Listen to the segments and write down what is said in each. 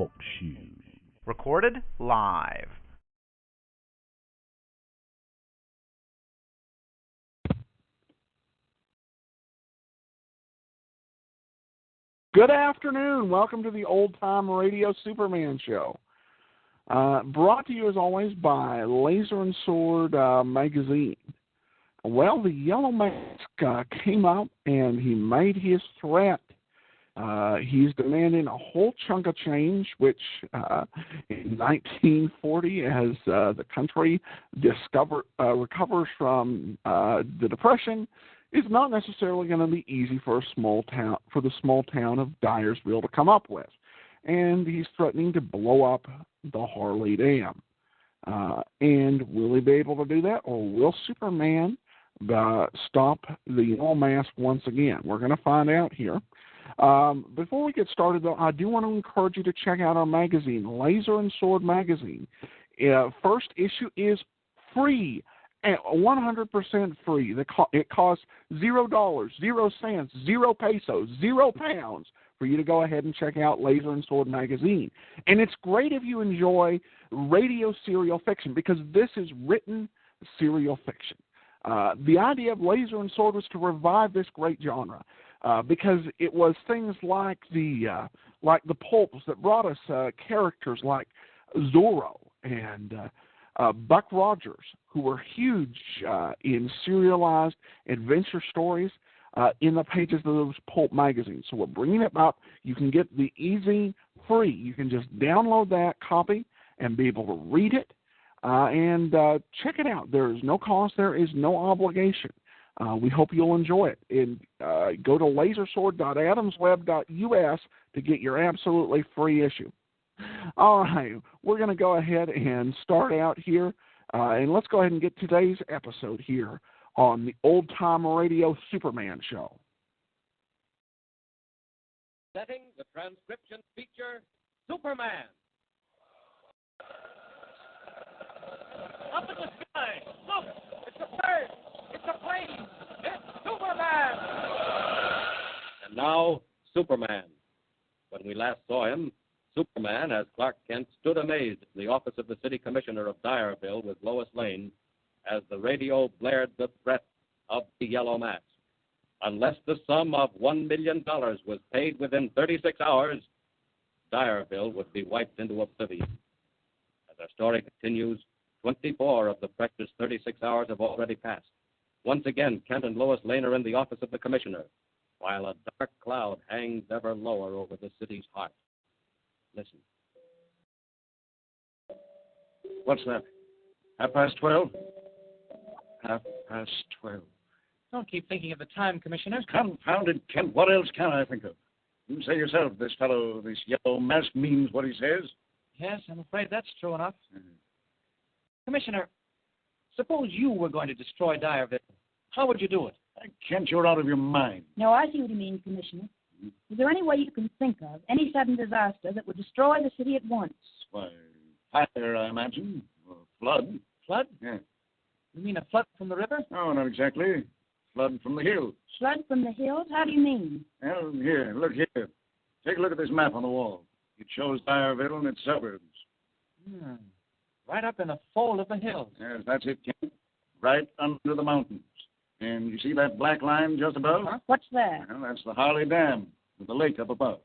Talk Show. Recorded live. Good afternoon. Welcome to the Old Time Radio Superman Show. Brought to you, as always, by Laser and Sword magazine. Well, the Yellow Mask came up and he made his threat. He's demanding a whole chunk of change, which in 1940, as the country recovers from the Depression, is not necessarily going to be easy for the small town of Dyersville to come up with. And he's threatening to blow up the Harley Dam. And will he be able to do that, or will Superman stop the Yellow Mask once again? We're going to find out here. Before we get started, though, I do want to encourage you to check out our magazine, Laser and Sword magazine. First issue is free, 100% free. It costs $0, 0 cents, 0 pesos, 0 pounds for you to go ahead and check out Laser and Sword magazine. And it's great if you enjoy radio serial fiction, because this is written serial fiction. The idea of Laser and Sword was to revive this great genre, because it was things like the pulps that brought us characters like Zorro and Buck Rogers, who were huge in serialized adventure stories in the pages of those pulp magazines. So we're bringing it up. You can get the easy free. You can just download that copy and be able to read it and check it out. There is no cost. There is no obligation. We hope you'll enjoy it. And go to lasersword.adamsweb.us to get your absolutely free issue. All right, we're going to go ahead and start out here, and let's go ahead and get today's episode here on the Old Time Radio Superman Show. Setting the transcription feature, Superman. Up in the sky, look, it's a bird, it's a plane, it's Superman. And now, Superman. When we last saw him, Superman, as Clark Kent, stood amazed in the office of the city commissioner of Dyerville with Lois Lane as the radio blared the threat of the Yellow Mask. Unless the sum of $1 million was paid within 36 hours, Dyerville would be wiped into oblivion. As our story continues, 24 of the precious 36 hours have already passed. Once again, Kent and Lois Lane are in the office of the commissioner, while a dark cloud hangs ever lower over the city's heart. Listen. What's that? 12:30? 12:30. Don't keep thinking of the time, Commissioner. Confounded Kent, what else can I think of? You say yourself this fellow, this Yellow Mask, means what he says. Yes, I'm afraid that's true enough. Commissioner, suppose you were going to destroy Dyerville. How would you do it? Kent, you're out of your mind. No, I see what he means, Commissioner. Is there any way you can think of, any sudden disaster that would destroy the city at once? Why, fire, I imagine. Or flood. Flood? Yeah. You mean a flood from the river? No, not exactly. Flood from the hills. Flood from the hills? How do you mean? Well, here, look here. Take a look at this map on the wall. It shows Dyerville and its suburbs. Right up in a fold of the hills. Yes, that's it, Kent. Right under the mountains. And you see that black line just above? Huh? What's that? Well, that's the Harley Dam, with the lake up above.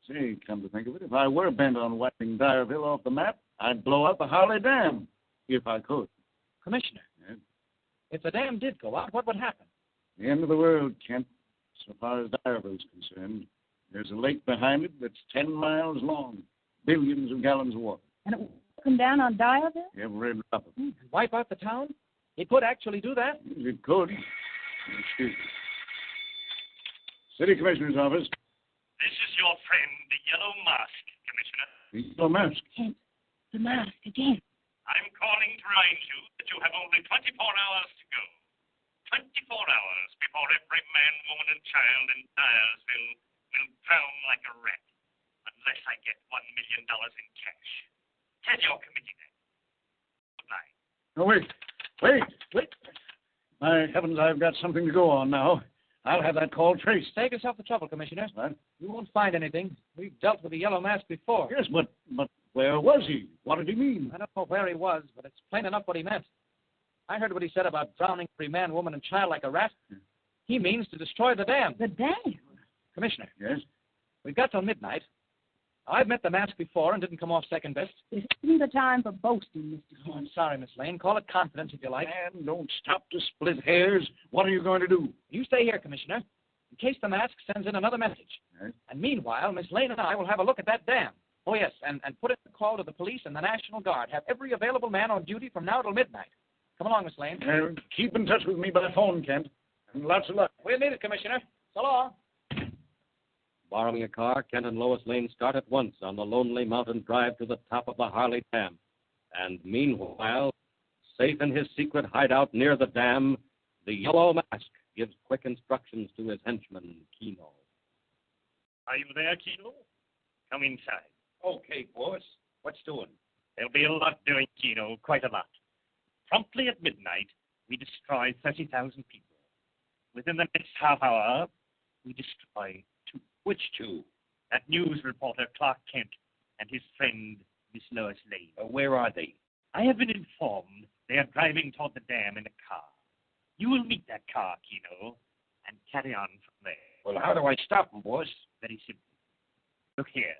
Say, come to think of it, if I were bent on wiping Dyerville off the map, I'd blow up the Harley Dam, if I could. Commissioner, Yes? if the dam did go out, what would happen? The end of the world, Kent, so far as Dyerville's concerned. There's a lake behind it that's 10 miles long, billions of gallons of water. And it would come down on Dyerville? Every drop of it. Wipe out the town? He could actually do that? It could. Excuse me. City Commissioner's office. This is your friend, the Yellow Mask, Commissioner. The Yellow Mask. Kent, the mask again. I'm calling to remind you that you have only 24 hours to go. 24 hours before every man, woman, and child in Dyersville will drown like a rat, unless I get $1 million in cash. Tell your committee that. Good night. Oh, wait. My heavens, I've got something to go on now. I'll have that call traced. Save yourself the trouble, Commissioner. What? You won't find anything. We've dealt with the Yellow Mask before. Yes, but where was he? What did he mean? I don't know where he was, but it's plain enough what he meant. I heard what he said about drowning every man, woman, and child like a rat. He means to destroy the dam. The dam? Commissioner, Yes? we've got till midnight. I've met the mask before and didn't come off second best. This isn't the time for boasting, Mr. Oh, Kent. I'm sorry, Miss Lane. Call it confidence if you like. Man, don't stop to split hairs. What are you going to do? You stay here, Commissioner, in case the mask sends in another message. Yes? And meanwhile, Miss Lane and I will have a look at that dam. Oh, yes, and put in a call to the police and the National Guard. Have every available man on duty from now till midnight. Come along, Miss Lane. Keep in touch with me by phone, Kent. And lots of luck. We'll need it, Commissioner. So long. Borrowing a car, Kent and Lois Lane start at once on the lonely mountain drive to the top of the Harley Dam. And meanwhile, safe in his secret hideout near the dam, the Yellow Mask gives quick instructions to his henchman, Keno. Are you there, Keno? Come inside. Okay, boss. What's doing? There'll be a lot doing, Keno, quite a lot. Promptly at midnight, we destroy 30,000 people. Within the next half hour, we destroy 2. Which 2? That news reporter, Clark Kent, and his friend, Miss Lois Lane. Where are they? I have been informed they are driving toward the dam in a car. You will meet that car, Keno, and carry on from there. Well, how do I stop them, boss? Very simply. Look here.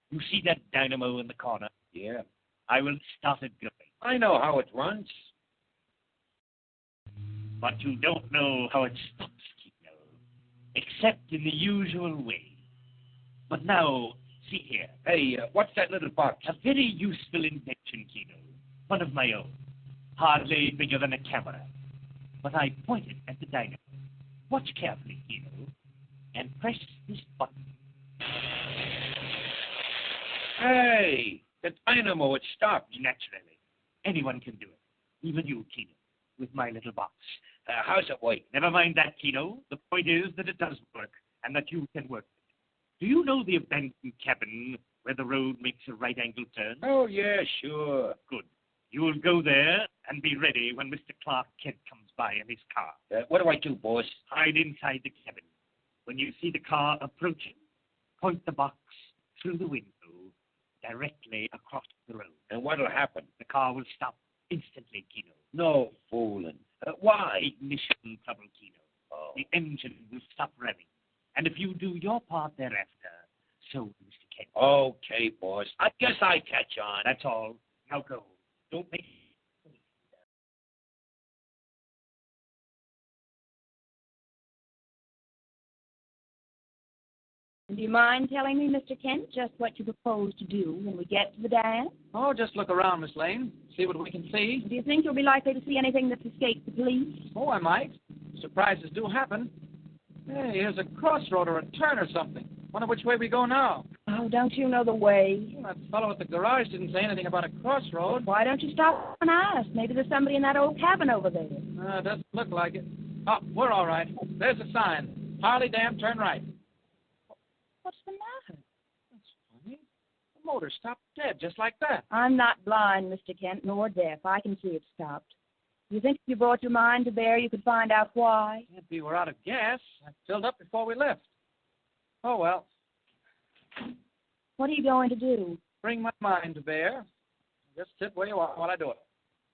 You see that dynamo in the corner? Yeah. I will start it going. I know how it runs. But you don't know how it stops, Keno, except in the usual way. But now, see here. Hey, what's that little box? A very useful invention, Keno. One of my own. Hardly bigger than a camera. But I point it at the dynamo. Watch carefully, Keno, and press this button. Hey, the dynamo, it stopped. Naturally. Anyone can do it. Even you, Keno, with my little box. How's it work? Never mind that, Keno. The point is that it does work, and that you can work it. Do you know the abandoned cabin where the road makes a right-angle turn? Oh, yeah, sure. Good. You will go there and be ready when Mr. Clark Kent comes by in his car. What do I do, boss? Hide inside the cabin. When you see the car approaching, point the box through the window directly across the road. And what'll happen? The car will stop instantly, Keno. No fooling. Why? Ignition trouble, Keno. Oh. The engine will stop running. And if you do your part thereafter, so will Mr. Kent. Okay, boss. I guess I catch on. That's all. Now go. Don't make... Do you mind telling me, Mr. Kent, just what you propose to do when we get to the dam? Oh, just look around, Miss Lane. See what we can see. Do you think you'll be likely to see anything that's escaped the police? Oh, I might. Surprises do happen. Hey, here's a crossroad or a turn or something. Wonder which way we go now. Oh, don't you know the way? Well, that fellow at the garage didn't say anything about a crossroad. Why don't you stop and ask? Maybe there's somebody in that old cabin over there. Doesn't look like it. Oh, we're all right. There's a sign. Harley Dam, turn right. What's the matter? That's funny. The motor stopped dead, just like that. I'm not blind, Mr. Kent, nor deaf. I can see it stopped. You think if you brought your mind to bear, you could find out why? Can't be we're out of gas. I filled up before we left. Oh, well. What are you going to do? Bring my mind to bear. Just sit where you are while I do it.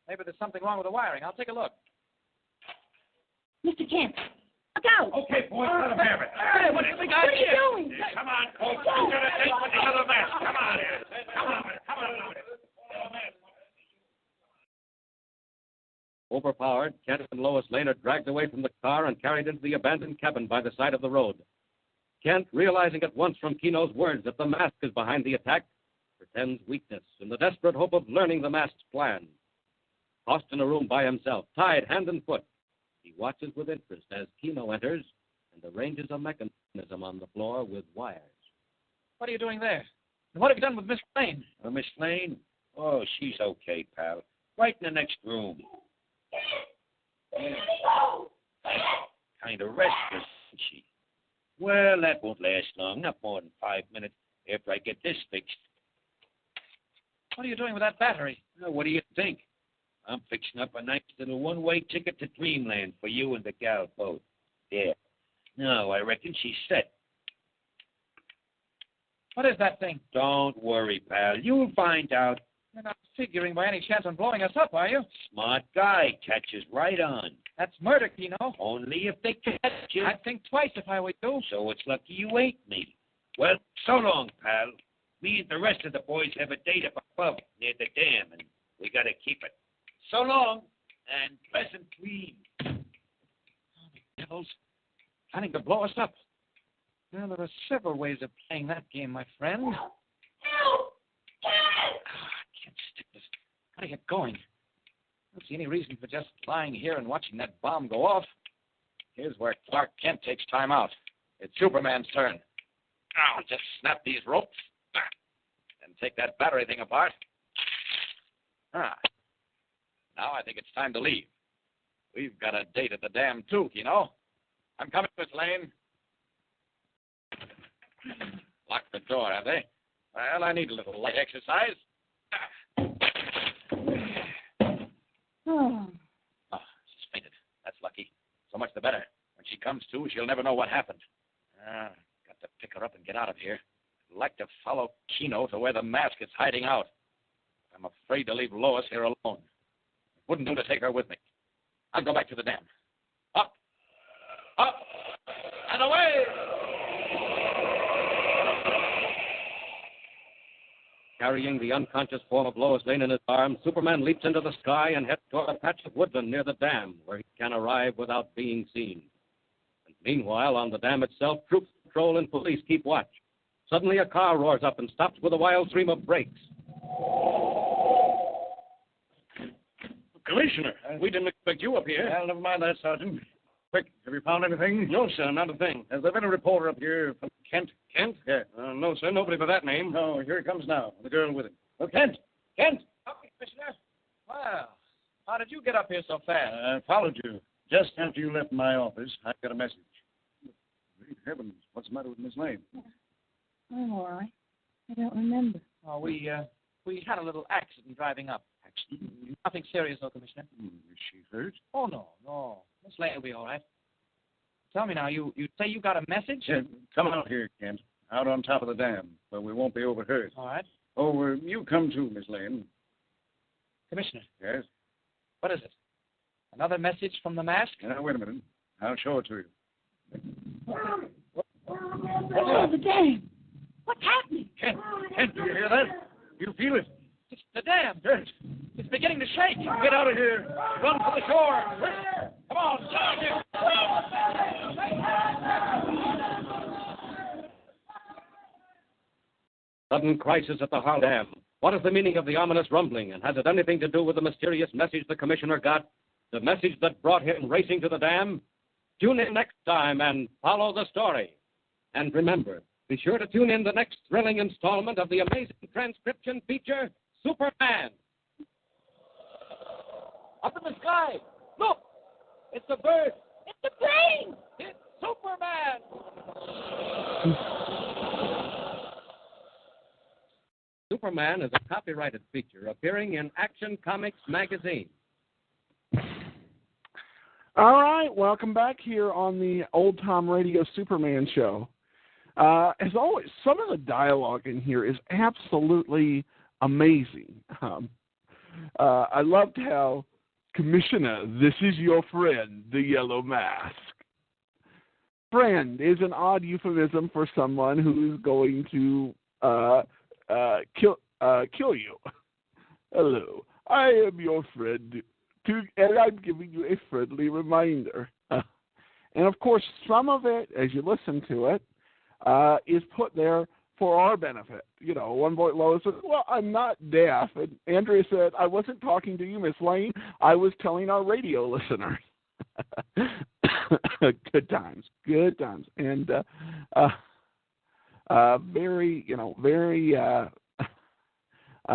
Maybe there's something wrong with the wiring. I'll take a look. Mr. Kent, look out! Okay, boys, let him have it. Hey, what do you think I What are you doing? Come on, folks. You got a date with the other mask. Come on here. Come on. Come on. Overpowered, Kent and Lois Lane are dragged away from the car and carried into the abandoned cabin by the side of the road. Kent, realizing at once from Keno's words that the mask is behind the attack, pretends weakness in the desperate hope of learning the mask's plan. Tossed in a room by himself, tied hand and foot, he watches with interest as Keno enters and arranges a mechanism on the floor with wires. What are you doing there? And what have you done with Miss Lane? Miss Lane? Oh, she's okay, pal. Right in the next room. Kind of restless, isn't she? Well, that won't last long. Not more than 5 minutes after I get this fixed. What are you doing with that battery? What do you think? I'm fixing up a nice little one-way ticket to dreamland for you and the gal both. There. No, I reckon she's set. What is that thing? Don't worry, pal. You'll find out. You're not figuring by any chance on blowing us up, are you? Smart guy. Catches right on. That's murder, Keno. Only if they catch you. I'd think twice if I were you. So it's lucky you ain't me. Well, so long, pal. Me and the rest of the boys have a date up above near the dam, and we got to keep it. So long, and pleasant dreams. Oh, the devils. Planning to blow us up. Well, there are several ways of playing that game, my friend. I can't stick this. Gotta get going. I don't see any reason for just lying here and watching that bomb go off. Here's where Clark Kent takes time out. It's Superman's turn. I'll just snap these ropes and take that battery thing apart. Now I think it's time to leave. We've got a date at the dam, too, you know. I'm coming, Miss Lane. Locked the door, have they? Well, I need a little light exercise. Oh. Oh, she's fainted. That's lucky. So much the better. When she comes to, she'll never know what happened. Got to pick her up and get out of here. I'd like to follow Keno to where the mask is hiding out. I'm afraid to leave Lois here alone. It wouldn't do to take her with me. I'll go back to the dam. Up, and away! Carrying the unconscious form of Lois Lane in his arms, Superman leaps into the sky and heads toward a patch of woodland near the dam, where he can arrive without being seen. And meanwhile, on the dam itself, troops patrol and police keep watch. Suddenly, a car roars up and stops with a wild stream of brakes. Commissioner, We didn't expect you up here. well, never mind that, Sergeant. Quick, have you found anything? No, sir, not a thing. Has there been a reporter up here from Kent? Kent? Yeah. No, sir, nobody by that name. No, here he comes now. The girl with him. Oh, Kent! Kent! Okay, Commissioner. Well, how did you get up here so fast? I followed you. Just after you left my office, I got a message. Great heavens, what's the matter with Miss Lane? I'm all right. I don't remember. Oh, we had a little accident driving up. Nothing serious, though, Commissioner. Is she hurt? Oh, no. Miss Lane will be all right. Tell me now, you say you got a message? Yeah, come out here, Kent. Out on top of the dam, where we won't be overheard. All right. Oh, you come too, Miss Lane. Commissioner, Yes? what is it? Another message from the mask? Now, wait a minute. I'll show it to you. Oh, the dam! What's happening? Kent, do you hear that? You feel it? It's the dam. Yes. It's beginning to shake. Get out of here. Run for the shore. Come on, Sergeant. Sudden crisis at the Harley Dam. What is the meaning of the ominous rumbling, and has it anything to do with the mysterious message the commissioner got? The message that brought him racing to the dam? Tune in next time and follow the story. And remember, be sure to tune in the next thrilling installment of the amazing transcription feature, Superman. Up in the sky. Look! It's a bird. It's a plane! It's Superman! Superman is a copyrighted feature appearing in Action Comics magazine. All right, welcome back here on the Old Time Radio Superman show. As always, some of the dialogue in here is absolutely amazing. I loved how, Commissioner, this is your friend, the Yellow Mask. Friend is an odd euphemism for someone who's going to kill you. Hello, I am your friend, and I'm giving you a friendly reminder. And of course, some of it, as you listen to it, is put there for our benefit. You know, one boy Lois said, well, I'm not deaf. And Andrea said, I wasn't talking to you, Miss Lane. I was telling our radio listeners. Good times. And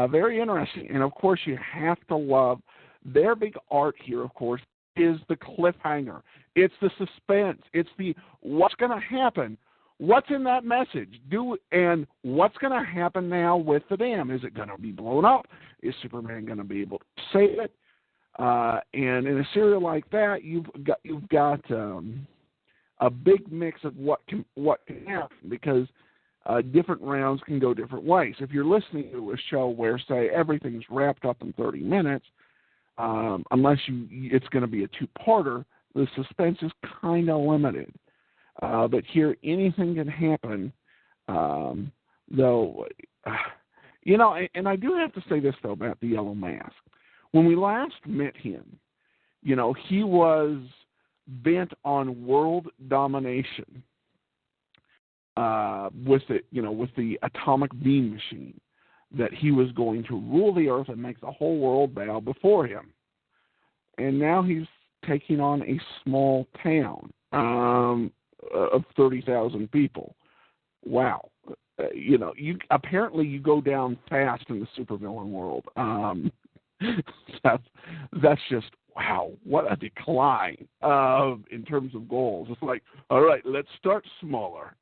very interesting. And of course, you have to love their big art here, of course, is the cliffhanger. It's the suspense. It's the what's going to happen. What's in that message? And what's going to happen now with the dam? Is it going to be blown up? Is Superman going to be able to save it? And in a serial like that, you've got a big mix of what can happen, because different rounds can go different ways. If you're listening to a show where, say, everything's wrapped up in 30 minutes, unless it's going to be a two-parter, the suspense is kind of limited. But here, anything can happen, though. And I do have to say this, though, about the Yellow Mask. When we last met him, he was bent on world domination with the atomic beam machine, that he was going to rule the earth and make the whole world bow before him. And now he's taking on a small town of 30,000 people. Wow. Apparently you go down fast in the supervillain world. That's just, wow, what a decline in terms of goals. It's like, all right, let's start smaller.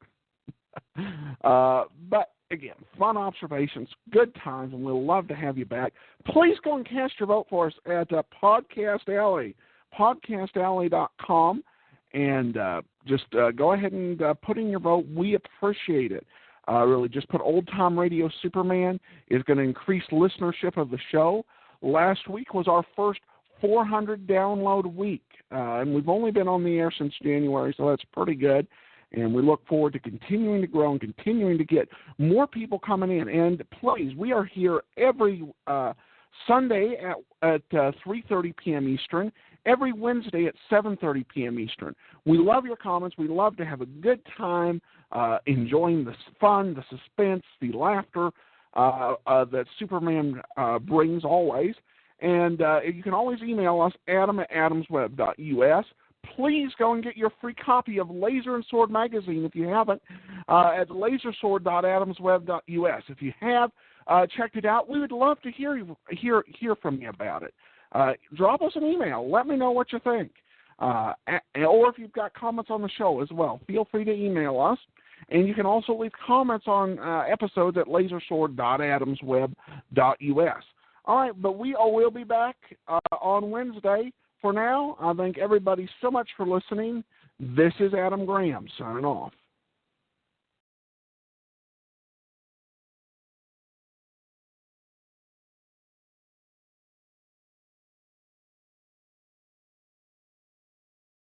But again, fun observations, good times, and we'll love to have you back. Please go and cast your vote for us at Podcast Alley, podcastalley.com, and just go ahead and put in your vote. We appreciate it. Really, just put Old Time Radio Superman. Is going to increase listenership of the show. Last week was our first 400 download week, and we've only been on the air since January, so that's pretty good. And we look forward to continuing to grow and continuing to get more people coming in. And please, we are here every Sunday at 3:30 p.m. Eastern, every Wednesday at 7:30 p.m. Eastern. We love your comments. We love to have a good time enjoying the fun, the suspense, the laughter that Superman brings always. And you can always email us, adam@adamsweb.us. Please go and get your free copy of Laser and Sword magazine if you haven't, at lasersword.adamsweb.us. If you have checked it out, we would love to hear from you about it. Drop us an email. Let me know what you think. Or if you've got comments on the show as well, feel free to email us. And you can also leave comments on episodes at lasersword.adamsweb.us. All right, but we'll be back on Wednesday. For now, I thank everybody so much for listening. This is Adam Graham signing off.